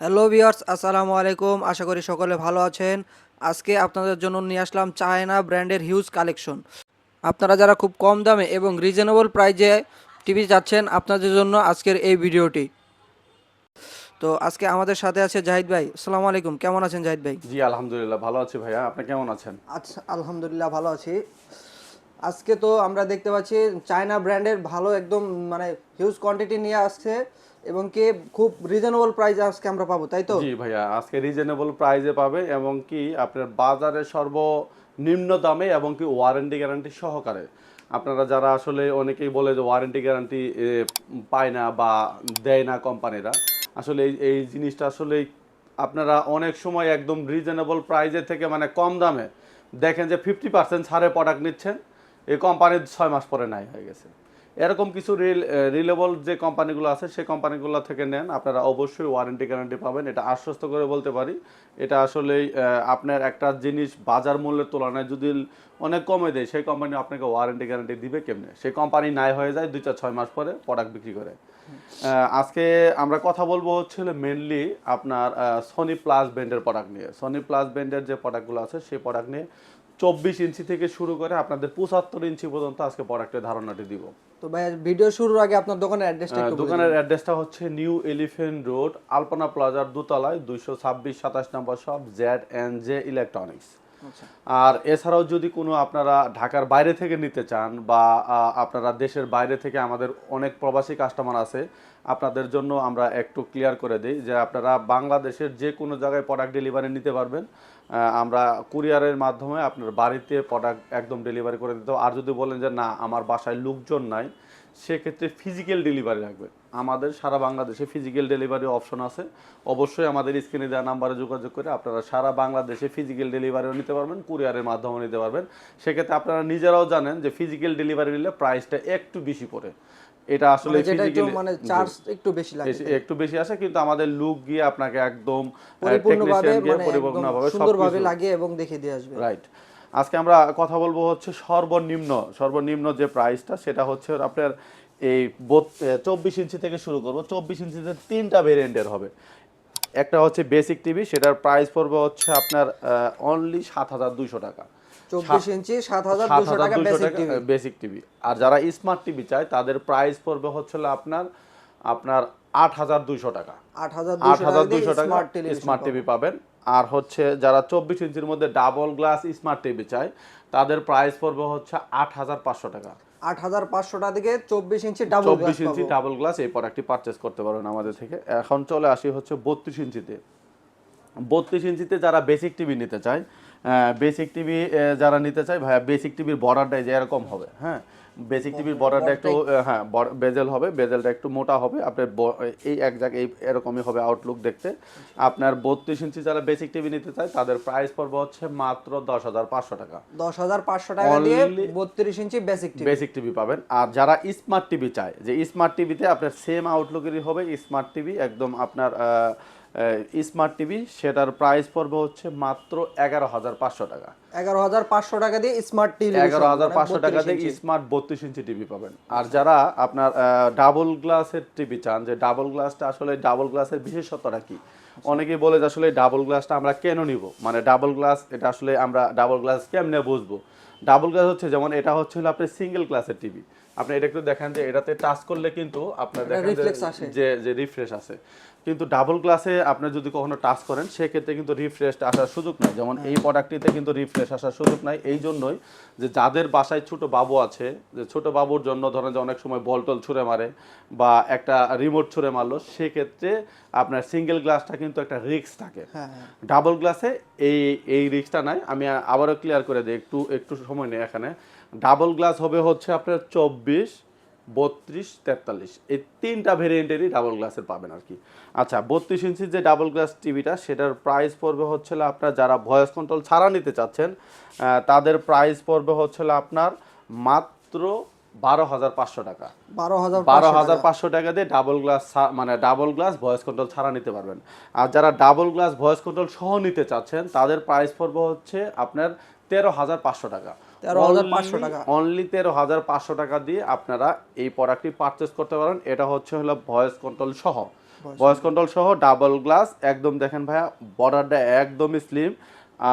Hello viewers, আসসালামু আলাইকুম। আশা করি সকলে ভালো আছেন। আজকে আপনাদের জন্য নিয়ে আসলাম চায়না ব্র্যান্ডের হিউজ কালেকশন। আপনারা যারা খুব কম দামে এবং রিজনেবল প্রাইজে টিভি চাচ্ছেন, আপনাদের জন্য আজকের এই ভিডিওটি। তো আজকে আমাদের সাথে আছে জাহিদ ভাই। আসসালামু আলাইকুম, কেমন আছেন জাহিদ ভাই? জি আলহামদুলিল্লাহ ভালো আছি ভাইয়া, আপনি কেমন আছেন? আচ্ছা, আলহামদুলিল্লাহ ভালো আছি। আজকে তো আমরা দেখতে পাচ্ছি চায়না ব্র্যান্ডের ভালো একদম মানে হিউজ কোয়ান্টিটি নিয়ে আসছে এবং কি খুব রিজনেবল প্রাইসে আজকে আমরা পাবো, তাই তো? জি ভাইয়া, আজকে রিজনেবল প্রাইসে পাবে এবং কি আপনার বাজারে সর্বনিম্ন দামে এবং কি ওয়ারেন্টি গ্যারান্টি সহকারে। আপনারা যারা আসলে অনেকেই বলে যে ওয়ারেন্টি গ্যারান্টি পায় না বা দেয় না কোম্পানিরা, আসলে এই জিনিসটা আসলে আপনারা অনেক সময় একদম রিজনেবল প্রাইসে থেকে মানে কম দামে দেখেন যে 50% ছাড়ে প্রোডাক্ট নিচ্ছেন, এই কোম্পানির 6 মাস পরে নাই হয়ে গেছে। এরকম কিছু রিলেবল যে কোম্পানিগুলো আছে সেই কোম্পানিগুলো থেকে নেন, আপনারা অবশ্যই ওয়ারেন্টি গ্যারান্টি পাবেন, এটা আশ্বস্ত করে বলতে পারি। এটা আসলেই আপনার একটা জিনিস বাজার মূল্যের তুলনায় যদি অনেক কমে দেয়, সেই কোম্পানি আপনাকে ওয়ারেন্টি গ্যারান্টি দিবে কেমনে? সেই কোম্পানি নাই হয়ে যায় 2-6 মাস পরে প্রোডাক্ট বিক্রি করে। আজকে আমরা কথা বলবো হচ্ছিল মেনলি আপনার সনি প্লাস ব্র্যান্ডের প্রোডাক্ট নিয়ে। সনি প্লাস ব্র্যান্ডের যে প্রোডাক্টগুলো আছে সেই প্রোডাক্ট নিয়ে 24 ইঞ্চি থেকে শুরু করে আপনাদের 75 ইঞ্চি পর্যন্ত আজকে প্রোডাক্টের ধারণাটি দিব। তো ভাই, ভিডিও শুরুর আগে আপনার দোকানের অ্যাড্রেসটা একটু বলে দোকানের দিবেন। অ্যাড্রেসটা হচ্ছে নিউ এলিফ্যান্ট রোড, আলপনা প্লাজার দোতলায়, 226-27 নম্বর শপ, Z&J ইলেকট্রনিক্স। আচ্ছা। আর এছাড়াও যদি কোনো আপনারা ঢাকার বাইরে থেকে নিতে চান বা আপনারা দেশের বাইরে থেকে, আমাদের অনেক প্রবাসী কাস্টমার আছে, আপনাদের জন্য আমরা একটু ক্লিয়ার করে দিই যে আপনারা বাংলাদেশের যে কোনো জায়গায় প্রোডাক্ট ডেলিভারি নিতে পারবেন। আমরা কুরিয়ারের মাধ্যমে আপনার বাড়িতে প্রোডাক্ট একদম ডেলিভারি করে দিতে হবে। আর যদি বলেন যে না আমার বাসায় লোকজন নাই, সেক্ষেত্রে ফিজিক্যাল ডেলিভারি লাগবে। আমাদের সারা বাংলাদেশে ফিজিক্যাল ডেলিভারি অপশন আছে। অবশ্যই আমাদের স্ক্রিনে দেওয়া নাম্বারে যোগাযোগ করে আপনারা সারা বাংলাদেশে ফিজিক্যাল ডেলিভারিও নিতে পারবেন, কুরিয়ারের মাধ্যমেও নিতে পারবেন। সেক্ষেত্রে আপনারা নিজেরাও জানেন যে ফিজিক্যাল ডেলিভারি নিলে প্রাইসটা একটু বেশি পড়ে। এটা আসলে মানে যেটা একটু ফিজিক্যালি মানে চার্জ একটু বেশি লাগে, তাই একটু বেশি আসে, কিন্তু আমাদের লুক গিয়ে আপনাকে একদম পরিপূর্ণভাবে টেকনিশিয়ান গিয়ে মানে একদম পরিপূর্ণভাবে সুন্দরভাবে সবকিছু লাগিয়ে এবং দেখে দিয়ে আসবে। রাইট। আজকে আমরা কথা বলবো হচ্ছে সর্বনিম্ন যে প্রাইসটা, সেটা হচ্ছে আপনার এই 24 ইঞ্চি থেকে শুরু করবো। 24 ইঞ্চিতে তিনটা ভেরিয়েন্টের হবে। একটা হচ্ছে বেসিক টিভি, সেটার প্রাইস পড়বে হচ্ছে আপনার অনলি 7,200 টাকা। 24 ইঞ্চি 7,200 টাকা 7,200 বেসিক টাকা টিভি। Basic TV. আর যারা স্মার্ট টিভি চায় তাদের প্রাইস পড়বে হচ্ছে আপনার আপনার 8,200 টাকা। 8,200 টাকা দিয়ে 8,200 টাকা স্মার্ট টেলিভিশন স্মার্ট পাবো। টিভি পাবেন। আর হচ্ছে যারা 24 ইঞ্চির মধ্যে ডাবল গ্লাস স্মার্ট টিভি চায়, তাদের প্রাইস পড়বে হচ্ছে 8,500 টাকা। 8,500 টাকা থেকে 24 ইঞ্চি ডাবল গ্লাস 24 ইঞ্চি পাবো। ডাবল গ্লাস এই প্রোডাক্টটি পারচেস করতে পারেন আমাদের থেকে। এখন চলে আসি হচ্ছে 32 ইঞ্চিতে। 32 ইঞ্চিতে যারা বেসিক টিভি নিতে চায়, বেসিক টিভি যারা নিতে চায় ভাইয়া, বেসিক টিভির বর্ডারটাই যে এরকম হবে, হ্যাঁ। বেসিক টিভির বর্ডারটা একটু হ্যাঁ বেজেল হবে, বেজেলটা একটু মোটা হবে আপনার, এই এক জায়গায় এই এরকমই হবে আউটলুক দেখতে। আপনার 32 ইঞ্চি যারা বেসিক টিভি নিতে চায় তাদের প্রাইস পড়বে হচ্ছে মাত্র 10,500 টাকা। 10,500 টাকা দিয়ে অনলি 32 ইঞ্চি বেসিক টিভি। বেসিক টিভি পাবেন। আর যারা স্মার্ট টিভি চায়, যে স্মার্ট টিভিতে আপনার সেম আউটলুকেরই হবে স্মার্ট টিভি, একদম আপনার স্মার্ট টিভি, সেটার প্রাইস পড়বে হচ্ছে মাত্র 11,500 টাকা। 11,500 টাকা দিয়ে স্মার্ট এগারো টেলিভিশন হাজার মানে পাঁচশো টাকা 32 দিয়ে ইঞ্চি স্মার্ট 32 ইঞ্চি টিভি পাবেন। আর যারা আপনার ডাবল গ্লাসের টিভি চান, যে ডাবল গ্লাসটা আসলে ডাবল গ্লাসের বিশেষত্বটা কি, অনেকেই বলে যে আসলে ডাবল গ্লাসটা আমরা কেন নিব, মানে ডাবল গ্লাস এটা আসলে আমরা ডাবল গ্লাস কেমনে বুঝবো। ডাবল গ্লাস হচ্ছে যেমন এটা হচ্ছে হলো আপনার সিঙ্গেল গ্লাসের টিভি। আপনি এটা একটু দেখেন যে এটাতে টাচ করলে কিন্তু আপনার দেখেন রিফ্লেক্স আসে। যে রিফ্রেশ আছে, কিন্তু ডাবল গ্লাসে আপনি যদি কখনো টাচ করেন সেক্ষেত্রে কিন্তু রিফ্রেশ আসার সুযোগ নাই। যেমন এই প্রোডাক্টটিতে কিন্তু রিফ্রেশ আসার সুযোগ নাই। এই জন্যই যে যাদের বাসায় ছোট বাবু আছে, যে ছোট বাবুর জন্য ধরেন যে অনেক সময় বল টল ছুঁড়ে মারে বা একটা রিমোট ছুঁড়ে মারলো, সেক্ষেত্রে আপনার সিঙ্গেল গ্লাসটা কিন্তু একটা রিস্ক থাকে। হ্যাঁ হ্যাঁ। ডাবল গ্লাসে এই এই রিস্কটা নাই। আমি আবারও ক্লিয়ার করে দিই, একটু একটু সময় নেই এখানে। ডাবল গ্লাস হবে হচ্ছে আপনার 24, 32, 43 এই তিনটা ভেরিয়েন্টেরই ডাবল গ্লাসের পাবেন আর কি। আচ্ছা, 32 ইঞ্চির যে ডাবল গ্লাস টিভিটা, সেটার প্রাইস পড়বে হচ্ছে আপনার যারা ভয়েস কন্ট্রোল ছাড়া নিতে চাচ্ছেন, তাদের প্রাইস পড়বে হচ্ছে আপনার মাত্র 12,500 টাকা। 12,500 টাকা। 12,500 টাকা দিয়ে ডাবল গ্লাস, মানে ডাবল গ্লাস ভয়েস কন্ট্রোল ছাড়া নিতে পারবেন। আর যারা ডাবল গ্লাস ভয়েস কন্ট্রোল সহ নিতে চাচ্ছেন, তাদের প্রাইস পড়বে হচ্ছে আপনার 13,500 টাকা। 13,500 টাকা। অনলি 13,500 টাকা দিয়ে আপনারা এই প্রোডাক্টটি পারচেস করতে পারেন। এটা হচ্ছে হলো ভয়েস কন্ট্রোল সহ। ভয়েস কন্ট্রোল সহ ডাবল গ্লাস, একদম দেখেন ভাইয়া বর্ডারটা একদমই স্লিম,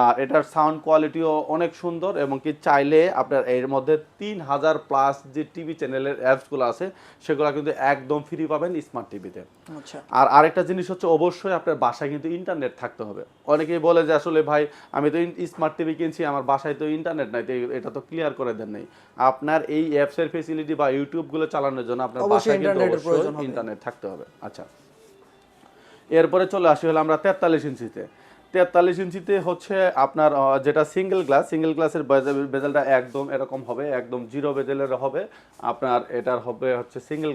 আর এটার সাউন্ড কোয়ালিটিও অনেক সুন্দর, এবং কি চাইলে আপনার এর মধ্যে 3000 প্লাস যে টিভি চ্যানেলের অ্যাপসগুলো আছে সেগুলো কিন্তু একদম ফ্রি পাবেন স্মার্ট টিভিতে। আচ্ছা। আর আরেকটা জিনিস হচ্ছে অবশ্যই আপনার বাসায় কিন্তু ইন্টারনেট থাকতে হবে। অনেকেই বলে যে আসলে ভাই আমি তো স্মার্ট টিভি কিনছি, আমার বাসায় তো ইন্টারনেট নাই, তো এটা তো ক্লিয়ার করে দেন নাই। আপনার এই অ্যাপসের ফেসিলিটি বা ইউটিউবগুলো চালানোর জন্য আপনার অবশ্যই বাসায় কিন্তু ইন্টারনেটের প্রয়োজন অবশ্যই হবে। ইন্টারনেট থাকতে হবে। আচ্ছা, এরপরে চলে আসি হলো আমরা 43 ইঞ্চিতে। 43 ইঞ্চিতে হচ্ছে আপনার যেটা সিঙ্গেল গ্লাসের বেজেলটা একদম এরকম হবে, একদম জিরো বেজেলের হবে। আপনার এটার হবে হচ্ছে সিঙ্গেল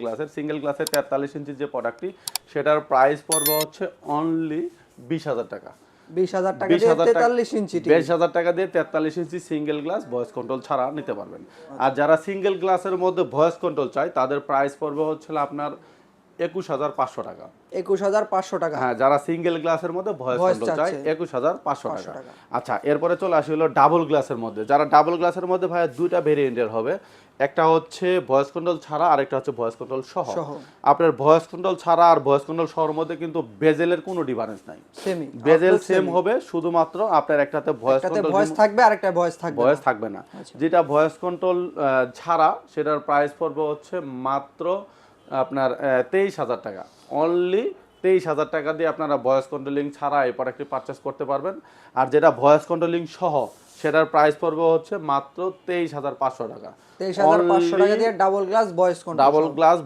গ্লাসের 43 ইঞ্চির যে প্রোডাক্টটি, সেটার প্রাইস পড়বে হচ্ছে অনলি 20,000 টাকা। 20,000 টাকা দিয়ে 43 ইঞ্চি টিভি। 20,000 টাকা দিয়ে 43 ইঞ্চি সিঙ্গেল গ্লাস ভয়েস কন্ট্রোল ছাড়া নিতে পারবেন। আর যারা সিঙ্গেল গ্লাসের মধ্যে ভয়েস কন্ট্রোল চায় তাদের প্রাইস পড়বে হচ্ছে আপনার 21,500 টাকা। 21,500 টাকা। হ্যাঁ, যারা সিঙ্গেল গ্লাসের মধ্যে ভয়েস কন্ট্রোল চায় চাচ্ছে 21,500 500 টাকা। টাকা। আচ্ছা, এরপরে চলে আসি হলো ডাবল গ্লাসের মধ্যে। যারা ডাবল গ্লাসের মধ্যে ভাই দুইটা ভেরিয়েন্টের হবে, একটা হচ্ছে ভয়েস কন্ট্রোল ছাড়া, আরেকটা হচ্ছে ভয়েস কন্ট্রোল সহ। আপনার ভয়েস কন্ট্রোল ছাড়া আর ভয়েস কন্ট্রোল সহর মধ্যে কিন্তু বেজেলের কোনো ডিফারেন্স নাই, সেমই বেজেল সেম হবে, শুধুমাত্র আপনার একটাতে ভয়েস কন্ট্রোল ভয়েস থাকবে আর একটা ভয়েস থাকবে না। যেটা ভয়েস কন্ট্রোল ছাড়া সেটার প্রাইস পড়বে হচ্ছে মাত্র আপনার 23,000 টাকা। অনলি 23,000 টাকা দিয়ে আপনারা ভয়েস কন্ট্রোলিং ছাড়া এই প্রোডাক্টটি পারচেস করতে পারবেন। আর যেটা ভয়েস কন্ট্রোলিং সহ সেটার প্রাইস পড়বে হচ্ছে মাত্র 23,500 টাকা। 23,500 টাকা দিয়ে ডাবল গ্লাস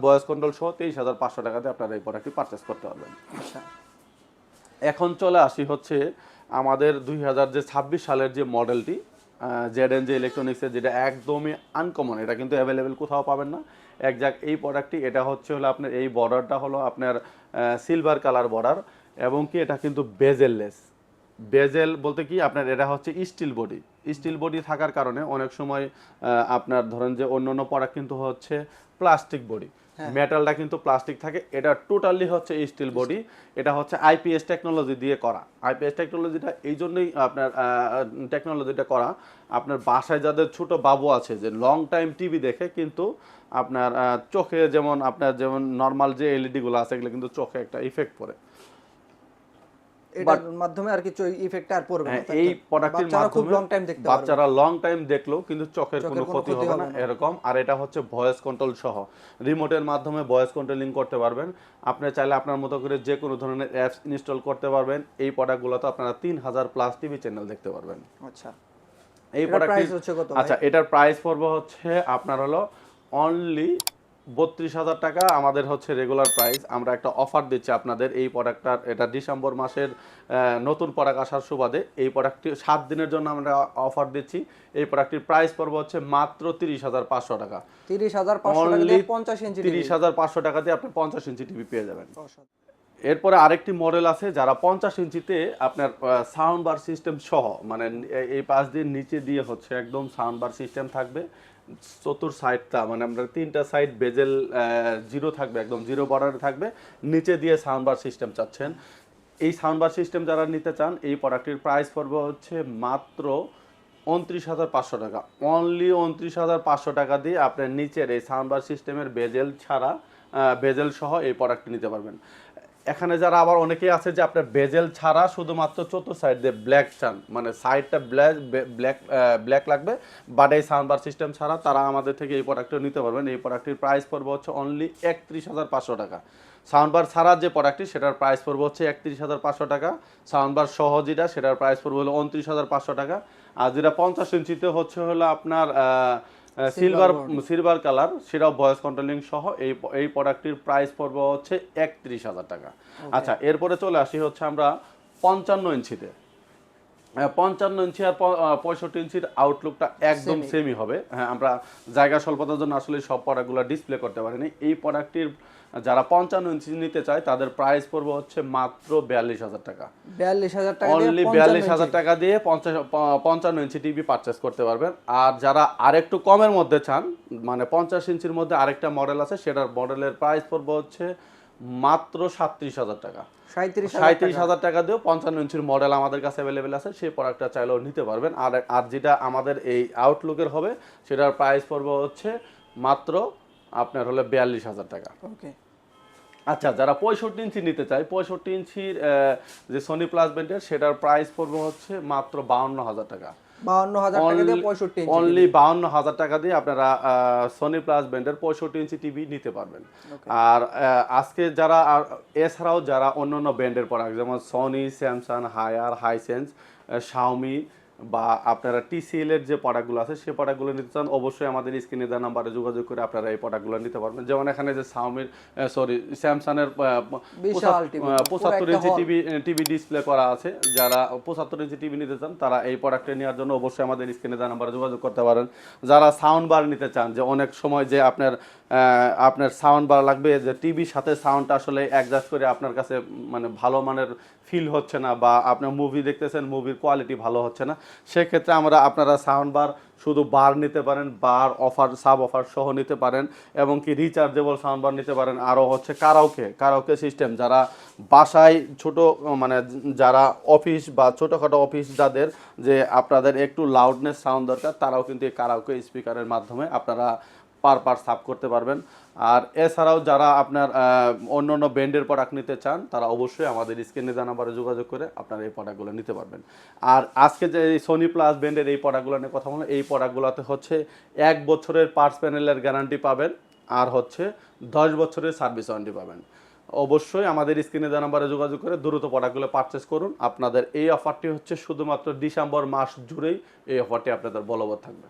ভয়েস কন্ট্রোল সহ 23,500 টাকা দিয়ে আপনারা এই প্রোডাক্টটি পারচেস করতে পারবেন। আচ্ছা। এখন চলে আসি হচ্ছে আমাদের 2026 সালের যে মডেলটি জেডএনজে ইলেকট্রনিক্সের, যেটা একদমই আনকমন, এটা কিন্তু অ্যাভেলেবেল কোথাও পাবেন না। এই প্রোডাক্টটি, এটা হচ্ছে হলো আপনার এই বর্ডারটা হলো আপনার সিলভার কালার বর্ডার, এবং কি এটা কিন্তু বেজেললেস। বেজেল বলতে কি আপনার এটা হচ্ছে স্টিল বডি থাকার কারণে অনেক সময় আপনার ধরেন যে অন্য প্রোডাক্ট কিন্তু হচ্ছে প্লাস্টিক বডি, মেটালটা কিন্তু প্লাস্টিক থাকে, এটা টোটালি হচ্ছে স্টিল বডি। এটা হচ্ছে আইপিএস টেকনোলজি দিয়ে করা। আইপিএস টেকনোলজিটা এই জন্যই আপনার টেকনোলজিটা করা, আপনার বাসায় যাদের ছোট বাবু আছে যে লং টাইম টিভি দেখে, কিন্তু আপনার চোখে যেমন নর্মাল যে এলইডি গুলো আছে এগুলো কিন্তু চোখে একটা ইফেক্ট পড়ে, এটার মাধ্যমে আর কিছু ইফেক্ট আর পড়বে না। এই প্রোডাক্টের মাধ্যমে খুব লং টাইম দেখতে পারবে, বাচ্চারা লং টাইম দেখলেও কিন্তু চোখের কোনো ক্ষতি হবে না এরকম। আর এটা হচ্ছে ভয়েস কন্ট্রোল সহ, রিমোটের মাধ্যমে ভয়েস কন্ট্রোলিং করতে পারবেন। আপনি চাইলে আপনার মতো করে যে কোনো ধরনের অ্যাপস ইনস্টল করতে পারবেন। এই প্রোডাক্টগুলোতে আপনারা 3000 প্লাস টিভি চ্যানেল দেখতে পারবেন। আচ্ছা। এই প্রোডাক্টের আচ্ছা, এটার প্রাইস পড়বে হচ্ছে আপনার হলো অনলি 32,000 টাকা। আমাদের হচ্ছে রেগুলার প্রাইস। আমরা একটা অফার দিচ্ছি আপনাদের এই প্রোডাক্টটার, এটা ডিসেম্বর মাসের নতুন প্রোডাক্ট আসার সুবাদে এই প্রোডাক্টটি 7 দিনের জন্য আমরা অফার দিচ্ছি। এই প্রোডাক্টটির প্রাইস পড়বে হচ্ছে মাত্র 30,500 টাকা। 30,500 টাকা দিয়ে 50 ইঞ্চি 30,500 টাকা দিয়ে আপনি 50 ইঞ্চি টিভি পেয়ে যাবেন। এরপরে আরেকটি মডেল আছে যারা 50 ইঞ্চিতে আপনার সাউন্ড বার সিস্টেম সহ, মানে এই পাশ দিয়ে নিচে দিয়ে হচ্ছে একদম সাউন্ড বার সিস্টেম থাকবে, চতুর সাইডটা মানে আমরা 3টা সাইড বেজেল জিরো থাকবে, একদম জিরো বর্ডারে থাকবে, নিচে দিয়ে সাউন্ড বার সিস্টেম চাচ্ছেন। এই সাউন্ড বার সিস্টেম যারা নিতে চান এই প্রোডাক্টের প্রাইস পড়বে হচ্ছে মাত্র 29,500 টাকা। অনলি 29,500 টাকা দিয়ে আপনার নিচের এই সাউন্ড বার সিস্টেমের বেজেল ছাড়া, বেজেল সহ এই প্রোডাক্টটি নিতে পারবেন। এখানে যারা আবার অনেকেই আছে যে আপনার বেজেল ছাড়া শুধুমাত্র চতুর্থ সাইড দিয়ে ব্ল্যাক চান, মানে সাইডটা ব্ল্যাক লাগবে, বাট এই সাউন্ড বার সিস্টেম ছাড়া, তারা আমাদের থেকে এই প্রোডাক্টটা নিতে পারবেন। এই প্রোডাক্টটির প্রাইস পড়বে হচ্ছে অনলি 31,500 টাকা। সাউন্ড বার ছাড়া যে প্রোডাক্টটি সেটার প্রাইস পড়বে হচ্ছে 31,500 টাকা। সাউন্ড বার সহ যেটা সেটার প্রাইস পড়বে হলো 29,500 টাকা। আর যেটা 50 ইঞ্চিতে হচ্ছে হলো আপনার সিলভার কালার, সেটাও ভয়েস কন্ট্রোলিং সহ, এই প্রোডাক্টটির প্রাইস পড়বে হচ্ছে 31,000 টাকা। আচ্ছা, এরপরে চলে আসি হচ্ছে আমরা 55 ইঞ্চিতে। 55 ইঞ্চি আর 65 ইঞ্চির আউটলুকটা একদম সেমই হবে। হ্যাঁ, আমরা জায়গা স্বল্পতার জন্য আসলে সব প্রোডাক্টগুলো ডিসপ্লে করতে পারিনি। এই প্রোডাক্টটির যারা 55 ইঞ্চি নিতে চায় তাদের প্রাইস পড়বে হচ্ছে মাত্র 42,000 টাকা। 42,000 টাকা অনলি 42,000 টাকা দিয়ে 55 ইঞ্চি টিভি পারচেস করতে পারবেন। আর যারা আরেকটু কমের মধ্যে চান, মানে 50 ইঞ্চির মধ্যে আরেকটা মডেল আছে, সেটার মডেলের প্রাইস পড়বে হচ্ছে মাত্র 37,000 টাকা। 37,000 টাকা দিয়েও 55 ইঞ্চির মডেল আমাদের কাছে অ্যাভেলেবেল আছে, সেই প্রোডাক্টটা চাইলেও নিতে পারবেন। আর যেটা আমাদের এই আউটলুকের হবে সেটার প্রাইস পড়বে হচ্ছে মাত্র আপনার হলো 42,000 টাকা। ওকে। আচ্ছা, যারা 65 ইঞ্চি নিতে চায়, 65 ইঞ্চির যে সোনি প্লাস ব্র্যান্ডের, সেটার প্রাইস পড়বে হচ্ছে মাত্র 52,000 টাকা। 52,000 টাকা দিয়ে 65 ইঞ্চি অনলি টিভি। 52,000 টাকা দিয়ে আপনারা সোনি প্লাস ব্র্যান্ডের 65 ইঞ্চি টিভি নিতে পারবেন। ওকে। আর আজকে যারা এছাড়াও যারা অন্য অন্য ব্র্যান্ডের প্রোডাক্ট, যেমন Sony, Samsung, Haier, Hisense, Xiaomi বা আপনারা টিসিএল এর যে প্রোডাক্টগুলো আছে সেই প্রোডাক্টগুলো নিতে চান, অবশ্যই আমাদের স্ক্রিনে দেওয়া নাম্বারে যোগাযোগ করে আপনারা এই প্রোডাক্টগুলো নিতে পারবেন। যেমন এখানে যে শাওমির, সরি, স্যামসাং এর বিশাল টিভি, পুরো 75 একটা ইঞ্চি হল। টিভি ডিসপ্লে করা আছে। যারা 75 ইঞ্চি টিভি নিতে চান তারা এই প্রোডাক্টটা নেওয়ার জন্য অবশ্যই আমাদের স্ক্রিনে দেওয়া নাম্বারে যোগাযোগ করতে পারেন। যারা সাউন্ড বার নিতে চান, যে অনেক সময় যে আপনার সাউন্ড বার লাগবে, যে টিভির সাথে সাউন্ডটা আসলে অ্যাডজাস্ট করে আপনার কাছে মানে ভালো মানের ফিল হচ্ছে না, বা আপনার মুভি দেখতেছেন মুভির কোয়ালিটি ভালো হচ্ছে না, সেক্ষেত্রে আপনারা সাউন্ড বার শুধু বার নিতে পারেন, বার অফার সাব অফার সহ নিতে পারেন, এবং কি রিচার্জেবল সাউন্ড বার নিতে পারেন। আরও হচ্ছে কারাওকে সিস্টেম, যারা বাসায় ছোট মানে যারা অফিস বা ছোটোখাটো অফিস যাদের, যে আপনাদের একটু লাউডনেস সাউন্ড দরকার, তারাও কিন্তু এই কারাওকে স্পিকারের মাধ্যমে আপনারা পার সাব করতে পারবেন। আর এছাড়াও যারা আপনার অন্য অন্য ব্র্যান্ডের প্রোডাক্ট নিতে চান, তারা অবশ্যই আমাদের স্ক্রিনে দেওয়া নাম্বারে যোগাযোগ করে আপনারা এই প্রোডাক্টগুলো নিতে পারবেন। আর আজকে যে এই সোনি প্লাস ব্র্যান্ডের এই প্রোডাক্টগুলো নিয়ে কথা বললাম, এই প্রোডাক্টগুলোতে হচ্ছে 1 বছরের পার্টস প্যানেলের গ্যারান্টি পাবেন, আর হচ্ছে 10 বছরের সার্ভিস ওয়ারেন্টি পাবেন। অবশ্যই আমাদের স্ক্রিনে দেওয়া নাম্বারে যোগাযোগ করে দ্রুত প্রোডাক্টগুলো পারচেস করুন। আপনাদের এই অফারটি হচ্ছে শুধুমাত্র ডিসেম্বর মাস জুড়েই এই অফারটি আপনাদের বলবৎ থাকবে।